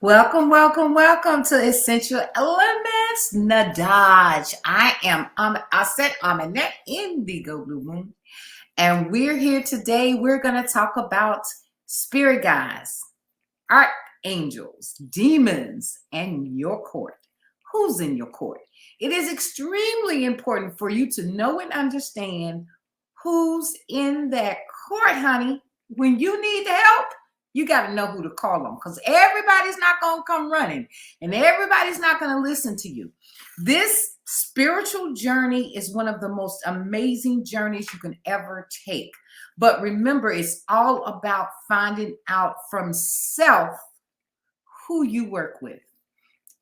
Welcome, welcome, welcome to Essential Elements Nadaj. I said Aminette Indigo Blue Moon, and we're here today. We're going to talk about spirit guides, archangels, demons, and your court. Who's in your court? It is extremely important for you to know and understand who's in that court, honey. When you need help, you got to know who to call on because everybody's not going to come running and everybody's not going to listen to you. This spiritual journey is one of the most amazing journeys you can ever take. But remember, it's all about finding out from self who you work with.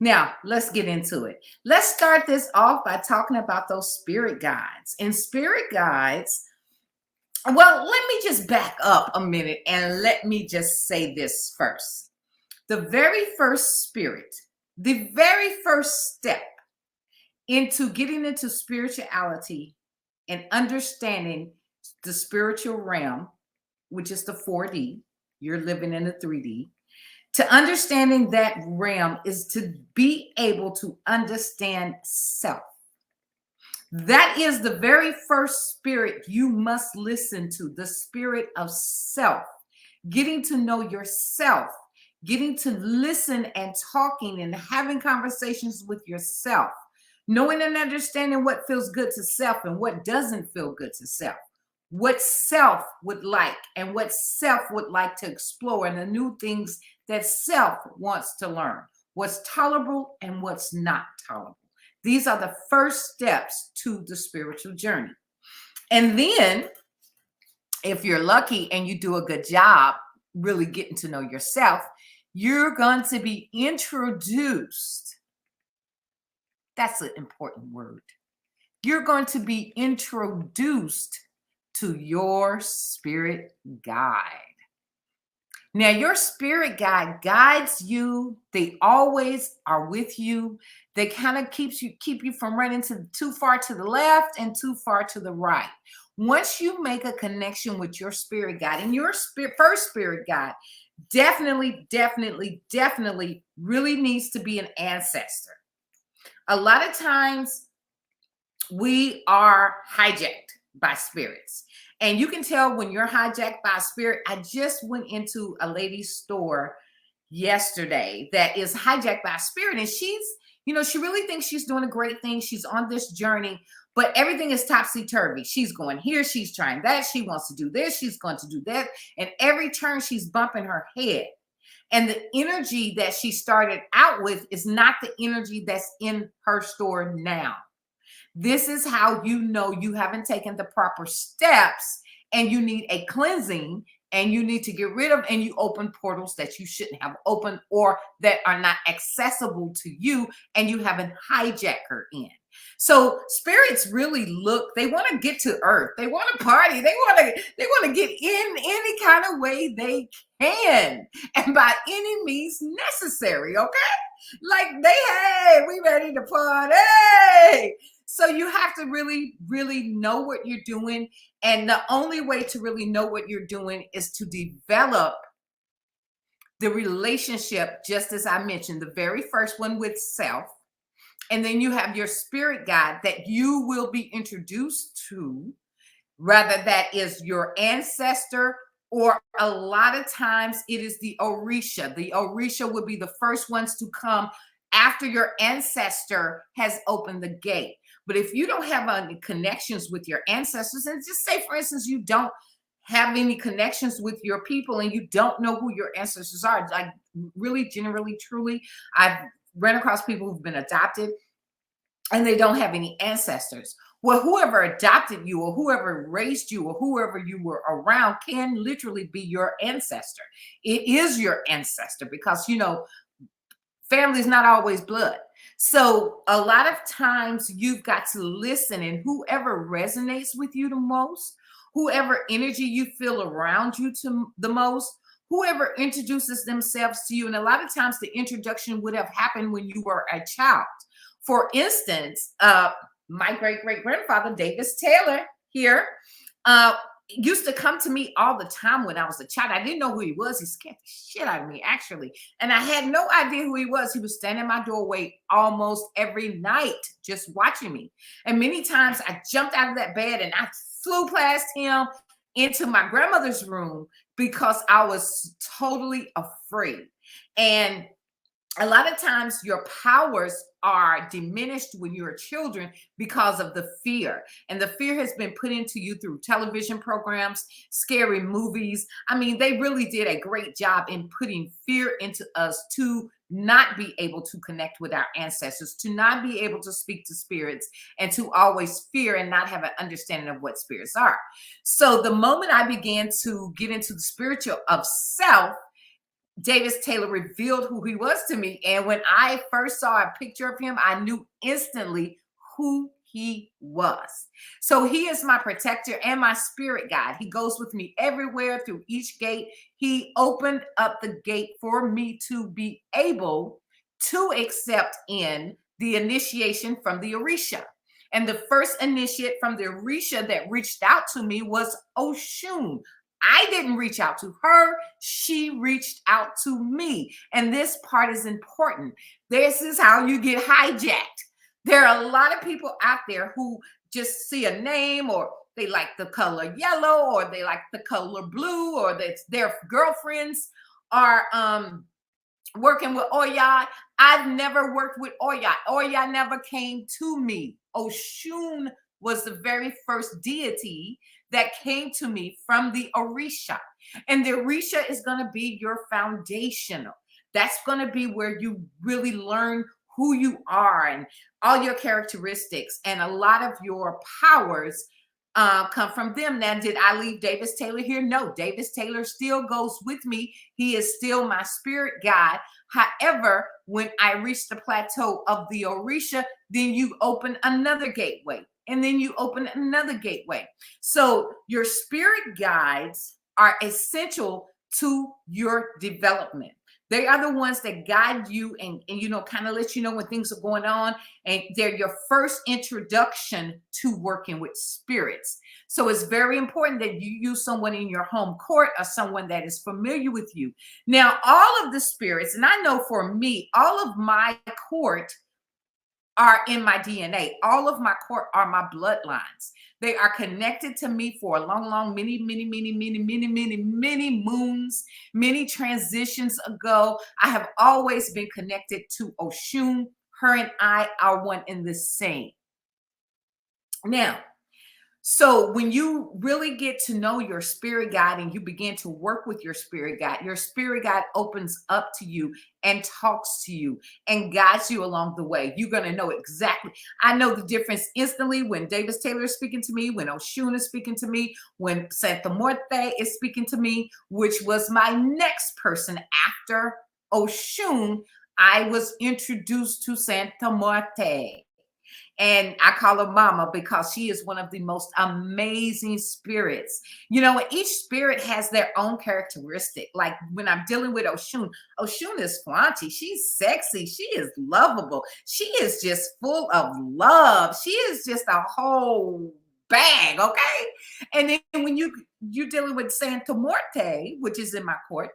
Now, let's get into it. Let's start this off by talking about those spirit guides. And spirit guides, well, let me just back up a minute and let me just say this first. The very first spirit, the very first step into getting into spirituality and understanding the spiritual realm, which is the 4D, you're living in the 3D, to understanding that realm is to be able to understand self. That is the very first spirit you must listen to, the spirit of self. Getting to know yourself, getting to listen and talking and having conversations with yourself, knowing and understanding what feels good to self and what doesn't feel good to self, what self would like and what self would like to explore, and the new things that self wants to learn, what's tolerable and what's not tolerable. These are the first steps to the spiritual journey. And then, if you're lucky and you do a good job really getting to know yourself, you're going to be introduced. That's an important word. You're going to be introduced to your spirit guide. Now, your spirit guide guides you. They always are with you. They kind of keep you from running too far to the left and too far to the right. Once you make a connection with your spirit guide, and your first spirit guide definitely really needs to be an ancestor. A lot of times we are hijacked by spirits. And you can tell when you're hijacked by a spirit. I just went into a lady's store yesterday that is hijacked by a spirit. And she's, she really thinks she's doing a great thing. She's on this journey, but everything is topsy-turvy. She's going here. She's trying that. She wants to do this. She's going to do that. And every turn she's bumping her head. And the energy that she started out with is not the energy that's in her store now. This is how you know you haven't taken the proper steps and you need a cleansing and you need to get rid of, and you open portals that you shouldn't have opened or that are not accessible to you and you haven't hijacked her in. So spirits really they want to get to earth. They want to party. They want to get in any kind of way they can and by any means necessary. Okay. Like hey, we ready to party. So you have to really know what you're doing. And the only way to really know what you're doing is to develop the relationship, just as I mentioned, the very first one with self. And then you have your spirit guide that you will be introduced to, rather that is your ancestor, or a lot of times it is the Orisha. The Orisha would be the first ones to come after your ancestor has opened the gate. But if you don't have any connections with your ancestors, and just say, for instance, you don't have any connections with your people and you don't know who your ancestors are, like really, generally, truly, I've run across people who've been adopted and they don't have any ancestors. Well, whoever adopted you or whoever raised you or whoever you were around can literally be your ancestor. It is your ancestor because, family is not always blood. So a lot of times you've got to listen, and whoever resonates with you the most, whoever energy you feel around you the most, whoever introduces themselves to you. And a lot of times the introduction would have happened when you were a child. For instance, my great-great-grandfather, Davis Taylor here, used to come to me all the time when I was a child. I didn't know who he was. He scared the shit out of me, actually. And I had no idea who he was. He was standing in my doorway almost every night, just watching me. And many times I jumped out of that bed and I flew past him into my grandmother's room because I was totally afraid. And a lot of times your powers are diminished when you're children because of the fear, and the fear has been put into you through television programs, scary movies. I mean, they really did a great job in putting fear into us to not be able to connect with our ancestors, to not be able to speak to spirits, and to always fear and not have an understanding of what spirits are. So the moment I began to get into the spiritual of self, Davis Taylor revealed who he was to me. And when I first saw a picture of him, I knew instantly who he was. So he is my protector and my spirit guide. He goes with me everywhere through each gate. He opened up the gate for me to be able to accept in the initiation from the Orisha. And the first initiate from the Orisha that reached out to me was Oshun. I didn't reach out to her. She reached out to me. And this part is important. This is how you get hijacked. There are a lot of people out there who just see a name, or they like the color yellow, or they like the color blue, or their girlfriends are working with Oya. I've never worked with Oya. Oya never came to me. Oshun was the very first deity that came to me from the Orisha. And the Orisha is going to be your foundational. That's going to be where you really learn who you are and all your characteristics, and a lot of your powers come from them. Now, did I leave Davis Taylor here? No, Davis Taylor still goes with me. He is still my spirit guide. However, when I reach the plateau of the Orisha, then you open another gateway, and then you open another gateway. So your spirit guides are essential to your development. They are the ones that guide you and kind of let you know when things are going on. And they're your first introduction to working with spirits. So it's very important that you use someone in your home court or someone that is familiar with you. Now, all of the spirits, and I know for me, all of my court are in my DNA. All of my court are my bloodlines. They are connected to me for a long, many moons, many transitions ago. I have always been connected to Oshun. Her and I are one in the same. Now, so when you really get to know your spirit guide and you begin to work with your spirit guide opens up to you and talks to you and guides you along the way. You're going to know exactly. I know the difference instantly when Davis Taylor is speaking to me, when Oshun is speaking to me, when Santa Muerte is speaking to me, which was my next person after Oshun. I was introduced to Santa Muerte. And I call her Mama because she is one of the most amazing spirits. Each spirit has their own characteristic. Like when I'm dealing with Oshun, Oshun is flaunty. She's sexy. She is lovable. She is just full of love. She is just a whole bag, okay? And then when you're dealing with Santa Muerte, which is in my court,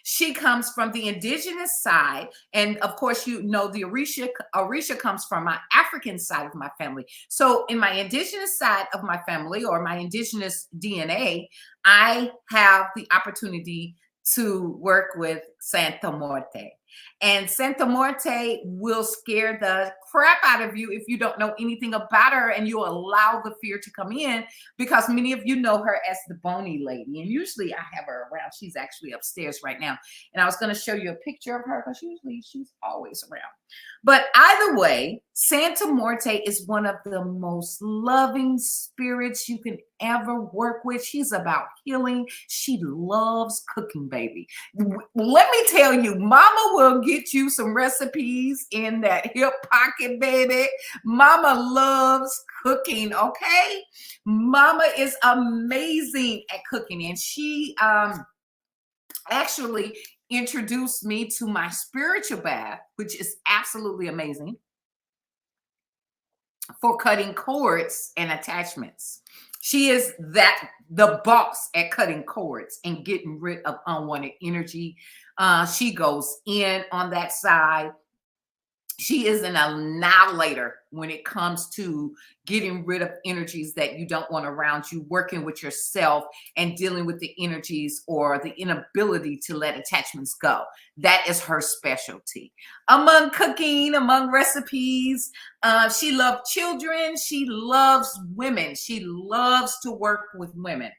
she comes from the indigenous side. And of course, the Orisha comes from my African side of my family. So in my indigenous side of my family, or my indigenous DNA, I have the opportunity to work with Santa Muerte. And Santa Muerte will scare the crap out of you if you don't know anything about her and you allow the fear to come in, because many of you know her as the bony lady. And usually I have her around. She's actually upstairs right now. And I was going to show you a picture of her because usually she's always around. But either way, Santa Muerte is one of the most loving spirits you can ever work with. She's about healing. She loves cooking, baby. Let me tell you, Mama will get you some recipes in that hip pocket, baby. Mama loves cooking, okay? Mama is amazing at cooking, and she actually introduced me to my spiritual bath, which is absolutely amazing, for cutting cords and attachments. She is the boss at cutting cords and getting rid of unwanted energy. She goes in on that side. She is an annihilator when it comes to getting rid of energies that you don't want around you, working with yourself and dealing with the energies or the inability to let attachments go. That is her specialty. Among cooking, among recipes, she loves children. She loves women. She loves to work with women.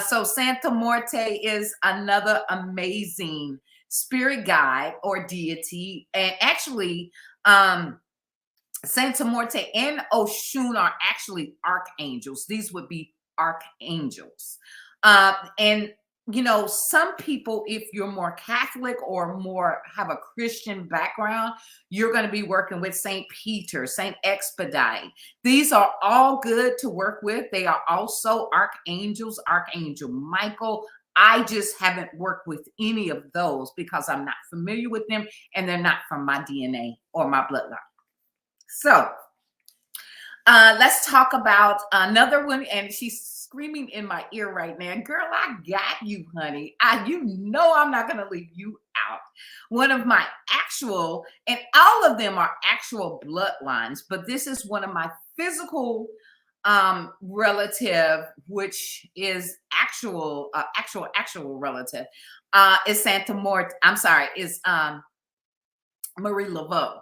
So Santa Morte is another amazing spirit guide or deity. And actually, um, Santa Morte and Oshun are actually archangels. These would be archangels. And you know, some people, if you're more Catholic or more have a Christian background, you're going to be working with Saint Peter, Saint Expedite. These are all good to work with. They are also archangels, Archangel Michael. I just haven't worked with any of those because I'm not familiar with them and they're not from my DNA or my bloodline. So let's talk about another one, and she's screaming in my ear right now. Girl, I got you, honey. You know I'm not going to leave you out. One of my actual, and all of them are actual bloodlines, but this is one of my physical relative, which is actual relative, is Santa Mort. I'm sorry, is Marie Laveau,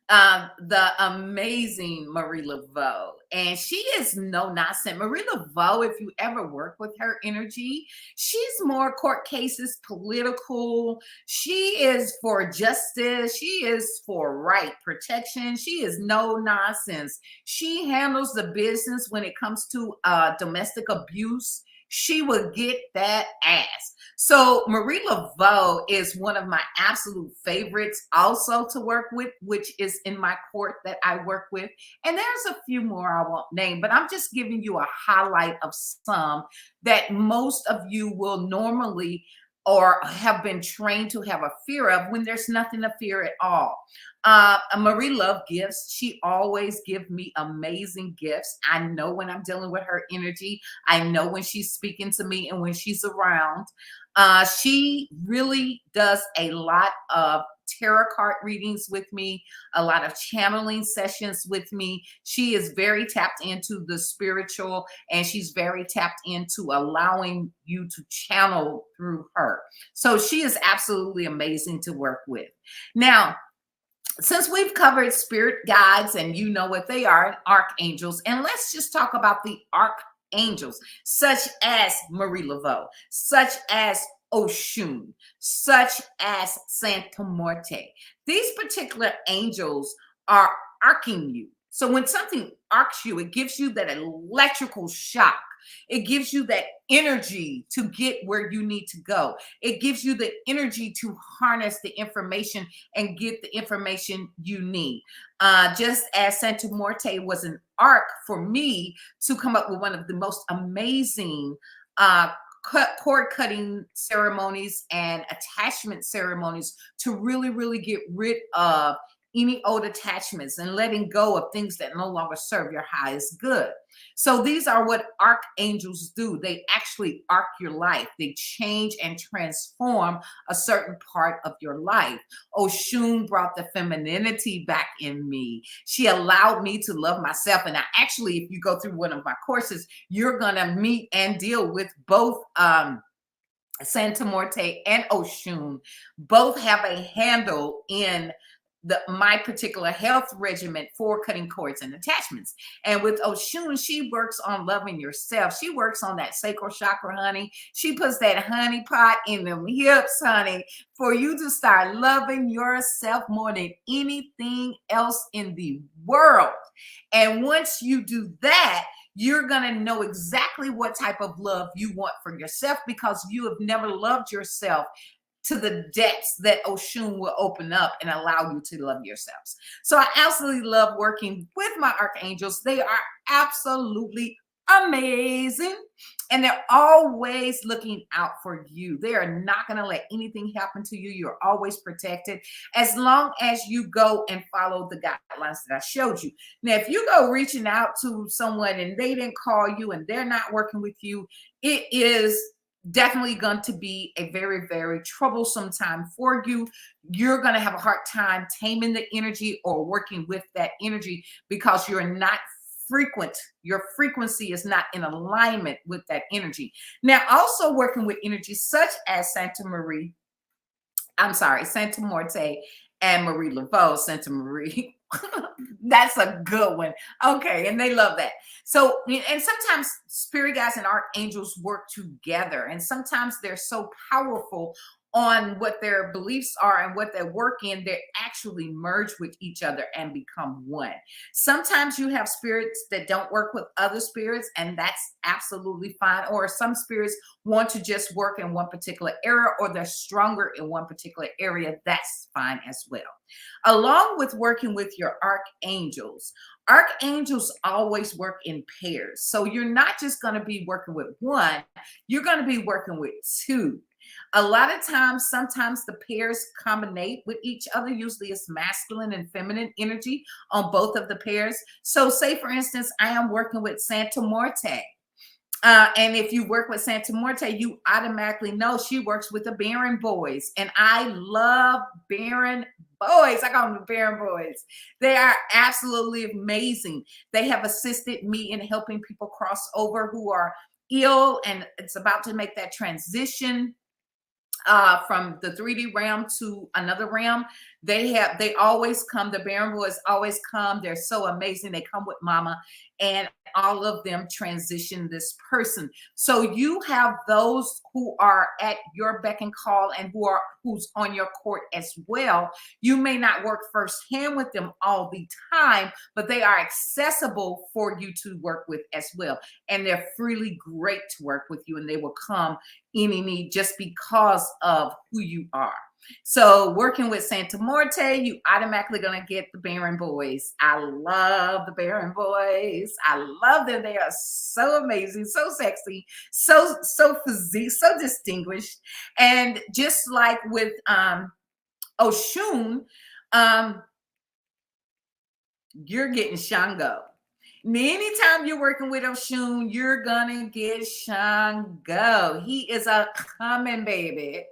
the amazing Marie Laveau. And she is no nonsense. Marie Laveau, if you ever work with her energy, she's more court cases, political. She is for justice. She is for right protection. She is no nonsense. She handles the business when it comes to domestic abuse. She will get that ass. So Marie Laveau is one of my absolute favorites also to work with, which is in my court that I work with. And there's a few more I won't name, but I'm just giving you a highlight of some that most of you will normally or have been trained to have a fear of when there's nothing to fear at all. Marie love gifts. She always give me amazing gifts. I know when I'm dealing with her energy. I know when she's speaking to me and when she's around. She really does a lot of tarot card readings with me, a lot of channeling sessions with me. She is very tapped into the spiritual and she's very tapped into allowing you to channel through her. So she is absolutely amazing to work with. Now, since we've covered spirit guides and you know what they are, archangels, and let's just talk about the archangels, such as Marie Laveau, such as Oshun, such as Santa Morte. These particular angels are arcing you. So when something arcs you, it gives you that electrical shock. It gives you that energy to get where you need to go. It gives you the energy to harness the information and get the information you need. Just as Santa Morte was an arc for me to come up with one of the most amazing cord cutting ceremonies and attachment ceremonies to really get rid of any old attachments and letting go of things that no longer serve your highest good. So these are what archangels do. They actually arc your life. They change and transform a certain part of your life. Oshun brought the femininity back in me. She allowed me to love myself. And I actually, if you go through one of my courses, you're going to meet and deal with both Santa Morte and Oshun. Both have a handle in my particular health regimen for cutting cords and attachments. And with Oshun, she works on loving yourself. She works on that sacral chakra, honey. She puts that honey pot in them hips, honey, for you to start loving yourself more than anything else in the world. And once you do that, you're going to know exactly what type of love you want for yourself because you have never loved yourself to the depths that Oshun will open up and allow you to love yourselves. So I absolutely love working with my archangels. They are absolutely amazing. And they're always looking out for you. They are not going to let anything happen to you. You're always protected as long as you go and follow the guidelines that I showed you. Now, if you go reaching out to someone and they didn't call you and they're not working with you, it is definitely going to be a very, very troublesome time for you. You're going to have a hard time taming the energy or working with that energy because you're not frequent. Your frequency is not in alignment with that energy. Now, also working with energies such as Santa Morte and Marie Laveau. Santa Marie. That's a good one. Okay, and they love that. So, and sometimes spirit guides and archangels work together, and sometimes they're so powerful on what their beliefs are and what they work in, they actually merge with each other and become one. Sometimes you have spirits that don't work with other spirits, and that's absolutely fine. Or some spirits want to just work in one particular area, or they're stronger in one particular area. That's fine as well. Along with working with your archangels, archangels always work in pairs. So you're not just going to be working with one, you're going to be working with two. A lot of times, sometimes the pairs combine with each other. Usually it's masculine and feminine energy on both of the pairs. So say, for instance, I am working with Santa Morte. And if you work with Santa Morte, you automatically know she works with the Baron boys. And I love Baron boys. I call them the Baron boys. They are absolutely amazing. They have assisted me in helping people cross over who are ill and it's about to make that transition from the 3D realm to another realm. They always come. The Baron boys always come. They're so amazing. They come with mama, and all of them transition this person. So you have those who are at your beck and call and who's on your court as well. You may not work firsthand with them all the time, but they are accessible for you to work with as well. And they're freely great to work with you, and they will come any need just because of who you are. So working with Santa Morte, you automatically gonna get the Baron boys. I love the Baron boys. I love them. They are so amazing, so sexy, so physique, so distinguished. And just like with Oshun, you're getting Shango. Anytime you're working with Oshun, you're gonna get Shango. He is a coming baby.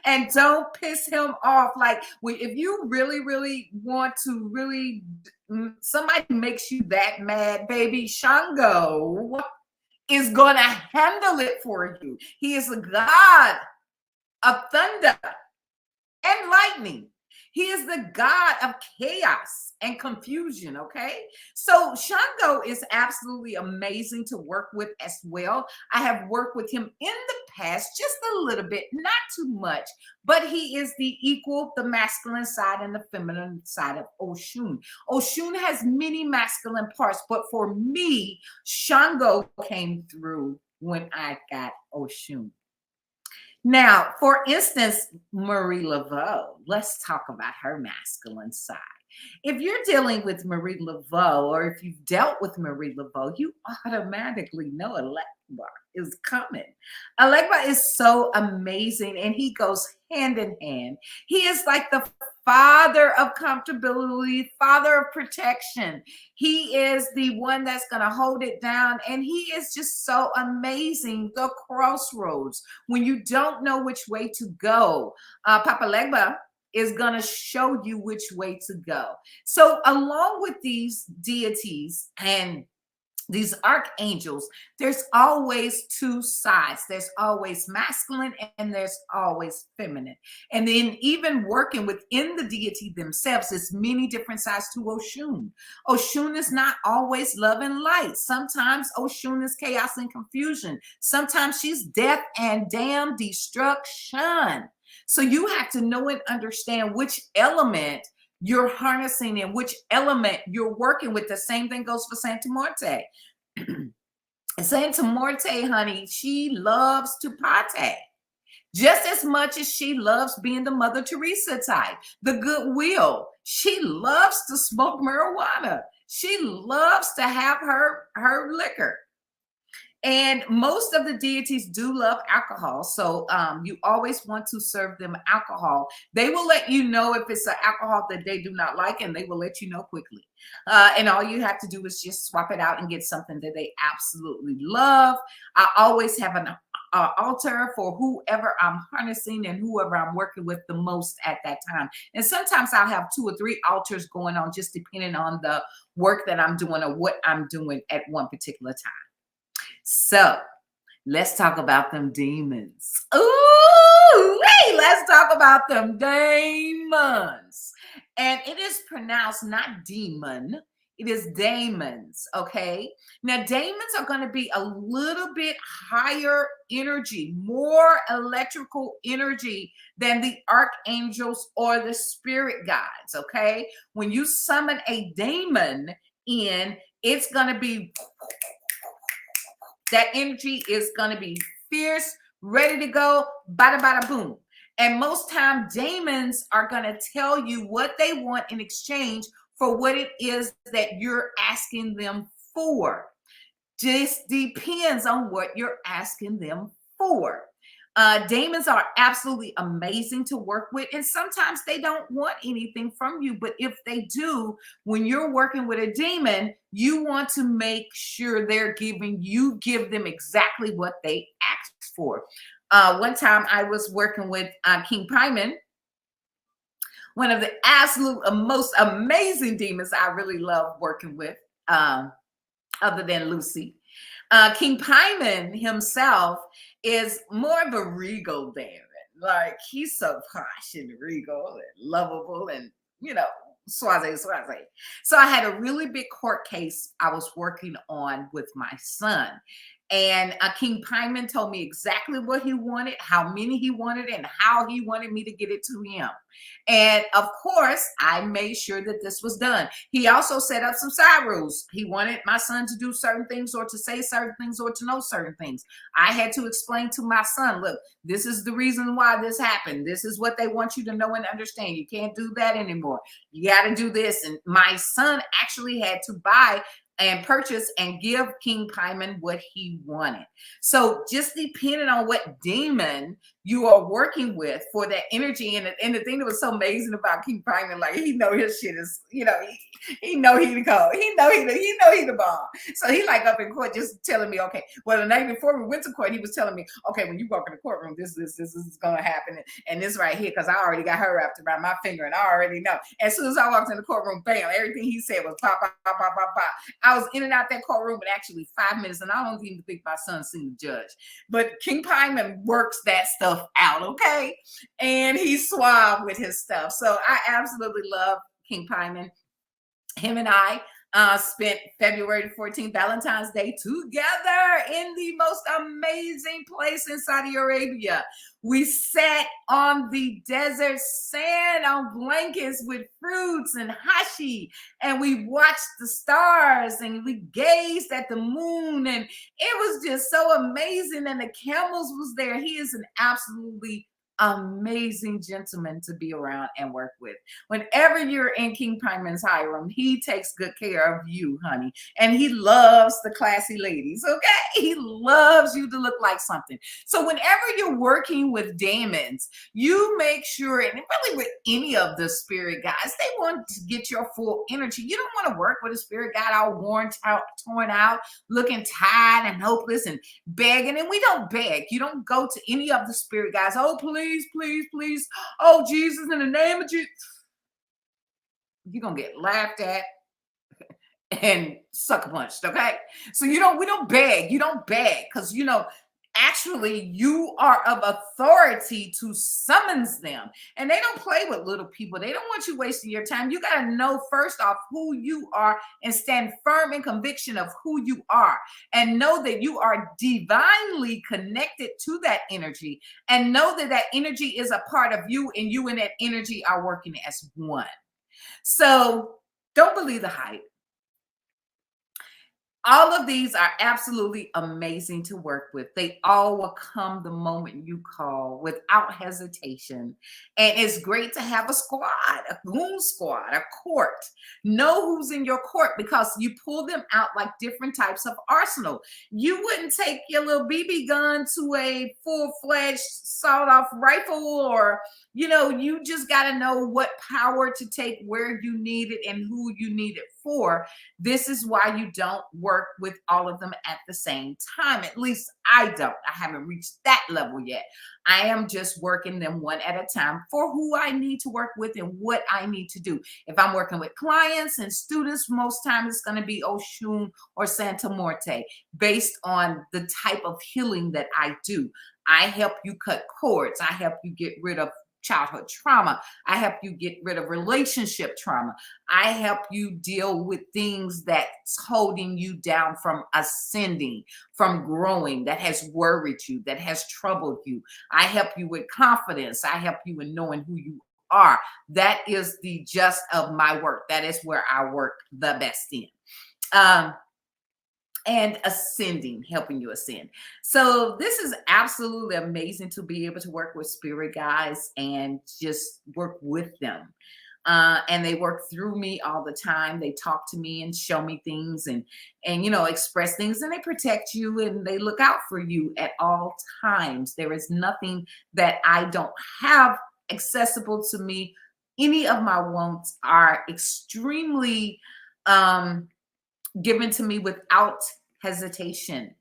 And don't piss him off. Like, if you really, really want to really, somebody makes you that mad, baby, Shango is gonna handle it for you. He is a god of thunder and lightning. He is the god of chaos and confusion, okay? So Shango is absolutely amazing to work with as well. I have worked with him in the past, just a little bit, not too much, but he is the masculine side and the feminine side of Oshun. Oshun has many masculine parts, but for me, Shango came through when I got Oshun. Now, for instance, Marie Laveau, let's talk about her masculine side. If you're dealing with Marie Laveau, or if you've dealt with Marie Laveau, you automatically know Alekba is coming. Alekba is so amazing, and he goes hand in hand. He is like the father of comfortability, father of protection. He is the one that's going to hold it down, and he is just so amazing. The crossroads, when you don't know which way to go, Papa Legba is going to show you which way to go. So along with these deities and these archangels, there's always two sides. There's always masculine and there's always feminine. And then even working within the deity themselves, there's many different sides to Oshun. Oshun is not always love and light. Sometimes Oshun is chaos and confusion. Sometimes she's death and damn destruction. So you have to know and understand which element you're harnessing and which element you're working with. The same thing goes for Santa Morte. Santa Morte, honey, she loves to party just as much as she loves being the Mother Teresa type, the goodwill. She loves to smoke marijuana. She loves to have her liquor. And most of the deities do love alcohol. So you always want to serve them alcohol. They will let you know if it's an alcohol that they do not like, and they will let you know quickly. And all you have to do is just swap it out and get something that they absolutely love. I always have an altar for whoever I'm harnessing and whoever I'm working with the most at that time. And sometimes I'll have 2 or 3 altars going on, just depending on the work that I'm doing or what I'm doing at one particular time. So let's talk about them demons. Ooh, hey, let's talk about them demons. And it is pronounced not demon, it is demons. Okay. Now, demons are going to be a little bit higher energy, more electrical energy than the archangels or the spirit guides. Okay. When you summon a demon in, it's going to be that energy is going to be fierce, ready to go, bada bada boom. And most time demons are going to tell you what they want in exchange for what it is that you're asking them for. Just depends on what you're asking them for. Demons are absolutely amazing to work with, and sometimes they don't want anything from you. But if they do, when you're working with a demon, you want to make sure give them exactly what they asked for. One time I was working with King Pyman, one of the absolute most amazing demons I really love working with, other than Lucy. King Pyman himself is more of a regal demon. Like, he's so posh and regal and lovable and, swaze. So I had a really big court case I was working on with my son. And King Pyman told me exactly what he wanted, how many he wanted, and how he wanted me to get it to him. And of course, I made sure that this was done. He also set up some side rules. He wanted my son to do certain things or to say certain things or to know certain things. I had to explain to my son, look, this is the reason why this happened. This is what they want you to know and understand. You can't do that anymore. You got to do this. And my son actually had to buy and purchase and give King Pyman what he wanted. So just depending on what demon you are working with for that energy. And the thing that was so amazing about King Pyman, like, he know his shit is, he know he the code. He know he the bomb. So he like up in court just telling me, okay, well, the night before we went to court, he was telling me, okay, when you walk in the courtroom, this is gonna happen. And this right here, because I already got her wrapped around my finger and I already know. As soon as I walked in the courtroom, bam, everything he said was pop, pop, pop, pop, pop, pop. I was in and out that courtroom in actually 5 minutes, and I don't even think my son seen the judge. But King Pyman works that stuff out, okay? And he's suave with his stuff. So I absolutely love King Pyman. Him and I spent February 14th, Valentine's Day, together in the most amazing place in Saudi Arabia. We sat on the desert sand on blankets with fruits and hashi, and we watched the stars and we gazed at the moon, and it was just so amazing. And the camels was there. He is an absolutely amazing gentleman to be around and work with. Whenever you're in King Pyman's harem, he takes good care of you, honey. And he loves the classy ladies, okay? He loves you to look like something. So whenever you're working with demons, you make sure, and really with any of the spirit guides, they want to get your full energy. You don't want to work with a spirit guide all worn out, torn out, looking tired and hopeless and begging. And we don't beg. You don't go to any of the spirit guides, oh, please, please, oh, Jesus, in the name of Jesus. You're gonna get laughed at and sucker punched, okay? So we don't beg. You don't beg, because actually you are of authority to summons them. And they don't play with little people. They don't want you wasting your time. You got to know first off who you are and stand firm in conviction of who you are, and know that you are divinely connected to that energy, and know that that energy is a part of you, and you and that energy are working as one. So don't believe the hype. All of these are absolutely amazing to work with. They all will come the moment you call without hesitation. And it's great to have a squad, a goon squad, a court. Know who's in your court because you pull them out like different types of arsenal. You wouldn't take your little BB gun to a full-fledged sawed-off rifle, or you just got to know what power to take, where you need it, and who you need it for. This is why you don't work with all of them at the same time. At least I don't. I haven't reached that level yet. I am just working them one at a time for who I need to work with and what I need to do. If I'm working with clients and students, most times it's going to be Oshun or Santa Morte based on the type of healing that I do. I help you cut cords. I help you get rid of childhood trauma. I help you get rid of relationship trauma. I help you deal with things that's holding you down from ascending, from growing, that has worried you, that has troubled you. I help you with confidence. I help you in knowing who you are. That is the gist of my work. That is where I work the best in. Um, and ascending, helping you ascend. So this is absolutely amazing to be able to work with spirit guides and just work with them. And they work through me all the time. They talk to me and show me things, and express things, and they protect you and they look out for you at all times. There is nothing that I don't have accessible to me. Any of my wants are extremely given to me without hesitation.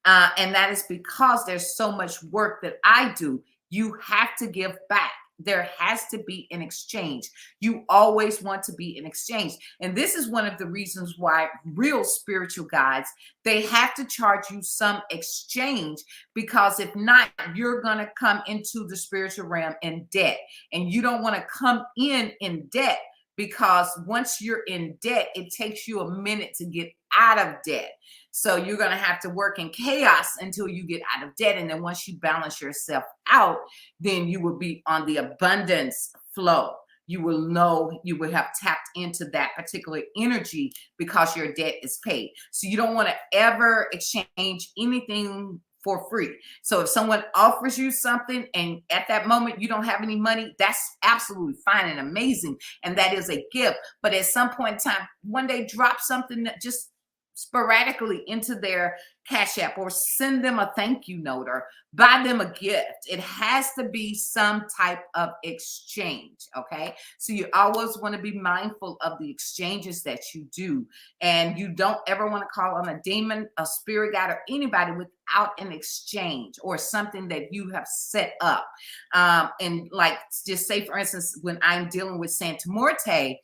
And that is because there's so much work that I do. You have to give back. There has to be an exchange. You always want to be in exchange. And this is one of the reasons why real spiritual guides, they have to charge you some exchange, because if not, you're going to come into the spiritual realm in debt. And you don't want to come in debt, because once you're in debt, it takes you a minute to get out of debt. So you're going to have to work in chaos until you get out of debt. And then once you balance yourself out, then you will be on the abundance flow. You will know, you will have tapped into that particular energy because your debt is paid. So you don't want to ever exchange anything for free. So if someone offers you something and at that moment you don't have any money, that's absolutely fine and amazing. And that is a gift. But at some point in time, one day drop something that just sporadically into their Cash App, or send them a thank you note, or buy them a gift. It has to be some type of exchange. Okay. So you always want to be mindful of the exchanges that you do. And you don't ever want to call on a demon, a spirit guide, or anybody without an exchange or something that you have set up. And like, just say, for instance, when I'm dealing with Santa Morte,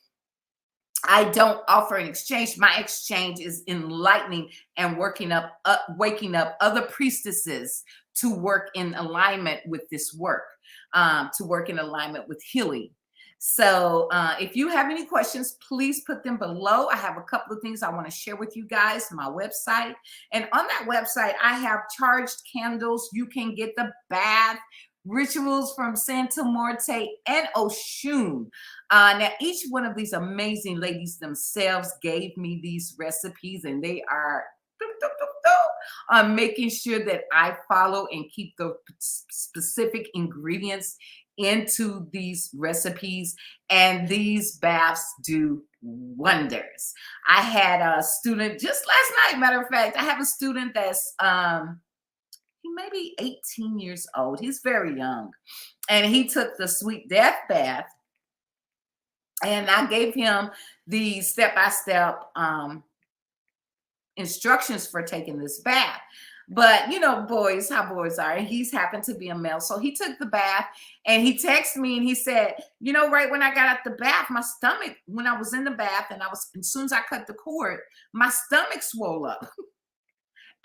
I don't offer an exchange. My exchange is enlightening and waking up other priestesses to work in alignment with this work, to work in alignment with healing. So if you have any questions, please put them below. I have a couple of things I want to share with you guys, my website. And on that website, I have charged candles. You can get the bath rituals from Santa Morte and Oshun. Now, each one of these amazing ladies themselves gave me these recipes, and they are making sure that I follow and keep the specific ingredients into these recipes, and these baths do wonders. I had a student just last night, matter of fact, I have a student that's he may be 18 years old. He's very young. And he took the Sweet Death Bath. And I gave him the step-by-step instructions for taking this bath. But boys, how boys are. And he's happened to be a male. So he took the bath and he texted me and he said, right when I got out the bath, my stomach, when I was in the bath and as soon as I cut the cord, my stomach swelled up.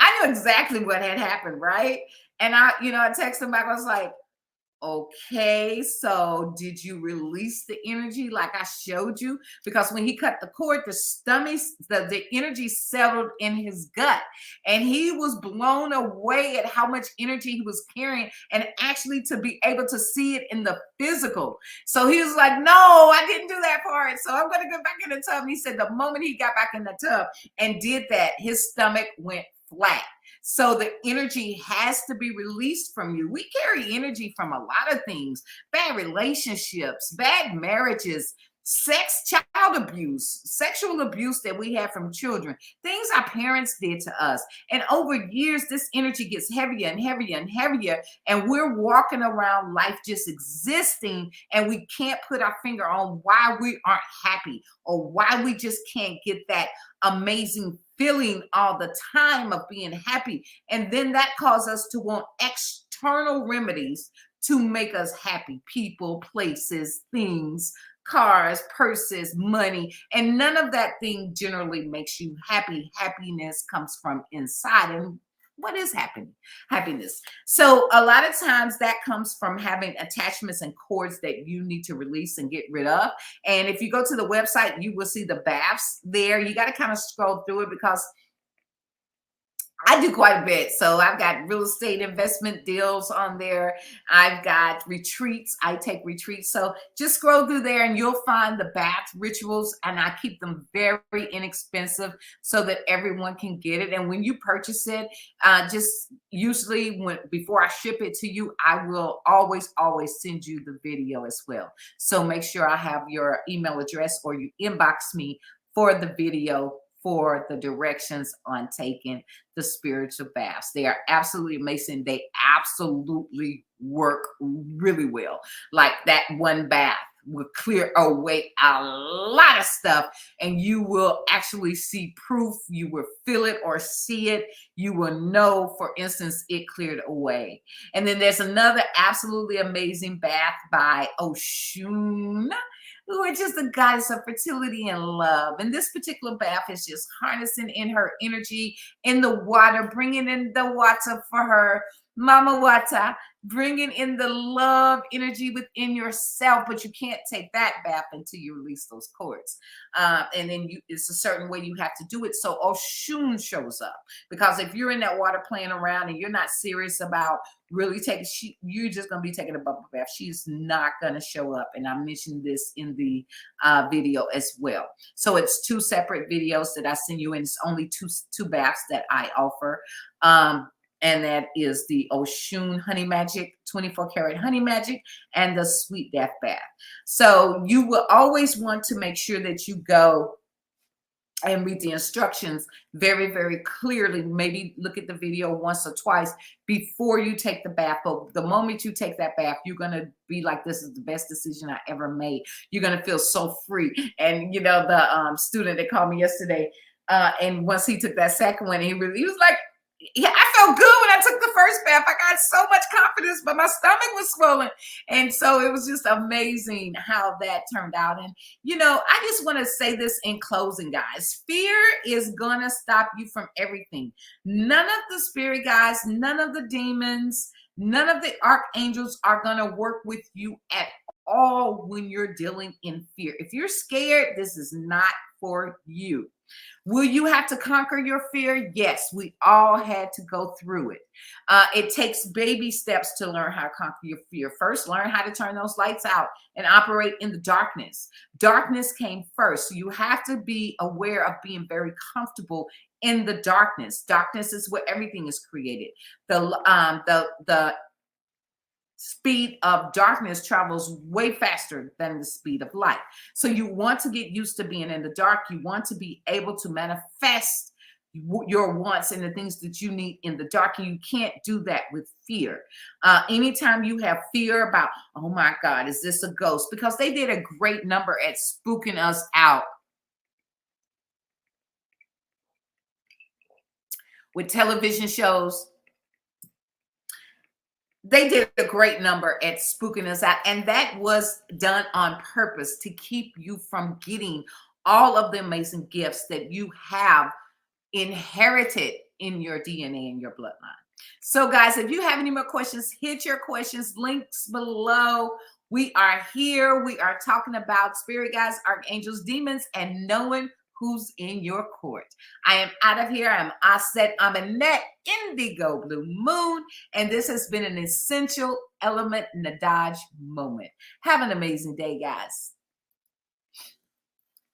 I knew exactly what had happened, right? And I texted him back. I was like, Okay, so did you release the energy like I showed you? Because when he cut the cord, the stomach, the energy settled in his gut, and he was blown away at how much energy he was carrying, and actually to be able to see it in the physical. So he was like, "No, I didn't do that part. So I'm going to go back in the tub." And he said the moment he got back in the tub and did that, his stomach went flat. So the energy has to be released from you. We carry energy from a lot of things: bad relationships, bad marriages, sex, child abuse, sexual abuse that we have from children, things our parents did to us. And over years, this energy gets heavier and heavier and heavier. And we're walking around life just existing, and we can't put our finger on why we aren't happy or why we just can't get that amazing feeling all the time of being happy. And then that causes us to want external remedies to make us happy: people, places, things, cars, purses, money. And none of that thing generally makes you happy. Happiness comes from inside. And what is happening? Happiness. So a lot of times that comes from having attachments and cords that you need to release and get rid of. And if you go to the website, you will see the baths there. You got to kind of scroll through it because I do quite a bit. So I've got real estate investment deals on there. I've got retreats. I take retreats. So just scroll through there and you'll find the bath rituals, and I keep them very inexpensive so that everyone can get it. And when you purchase it, just usually before I ship it to you, I will always send you the video as well. So make sure I have your email address, or you inbox me for the video for the directions on taking the spiritual baths. They are absolutely amazing. They absolutely work really well. Like that one bath will clear away a lot of stuff, and you will actually see proof. You will feel it or see it. You will know, for instance, it cleared away. And then there's another absolutely amazing bath by Oshun, which is the goddess of fertility and love. And this particular bath is just harnessing in her energy in the water, bringing in the water for her, Mama Wata, bringing in the love energy within yourself. But you can't take that bath until you release those cords. And then it's a certain way you have to do it. So Oshun shows up, because if you're in that water playing around and you're not serious about really taking, you're just going to be taking a bubble bath. She's not going to show up. And I mentioned this in the video as well. So it's two separate videos that I send you, and it's only two baths that I offer. And that is the Oshun Honey Magic, 24 karat Honey Magic, and the Sweet Death Bath. So you will always want to make sure that you go and read the instructions very, very clearly. Maybe look at the video once or twice before you take the bath. But the moment you take that bath, you're going to be like, this is the best decision I ever made. You're going to feel so free. And, you know, the student that called me yesterday, and once he took that second one, he was like, yeah, I felt good when I took the first bath. I got so much confidence, but my stomach was swollen. And so it was just amazing how that turned out. And, you know, I just want to say this in closing, guys. Fear is going to stop you from everything. None of the spirit guides, none of the demons, none of the archangels are going to work with you at all when you're dealing in fear. If you're scared, this is not for you. Will you have to conquer your fear? Yes, we all had to go through it. It takes baby steps to learn how to conquer your fear. First, learn how to turn those lights out and operate in the darkness. Darkness came first. So you have to be aware of being very comfortable in the darkness. Darkness is where everything is created. The speed of darkness travels way faster than the speed of light. So you want to get used to being in the dark. You want to be able to manifest your wants and the things that you need in the dark. And you can't do that with fear. Anytime you have fear about, oh my God, is this a ghost? Because they did a great number at spooking us out with television shows. They did a great number at spooking us out, and that was done on purpose to keep you from getting all of the amazing gifts that you have inherited in your DNA and your bloodline. So, guys, if you have any more questions, hit your questions, links below. We are here. We are talking about spirit guides, archangels, demons, and knowing who's in your court. I am out of here. I'm Aset Aminette, Indigo Blue Moon, and this has been an essential element Nadaj moment. Have an amazing day, guys.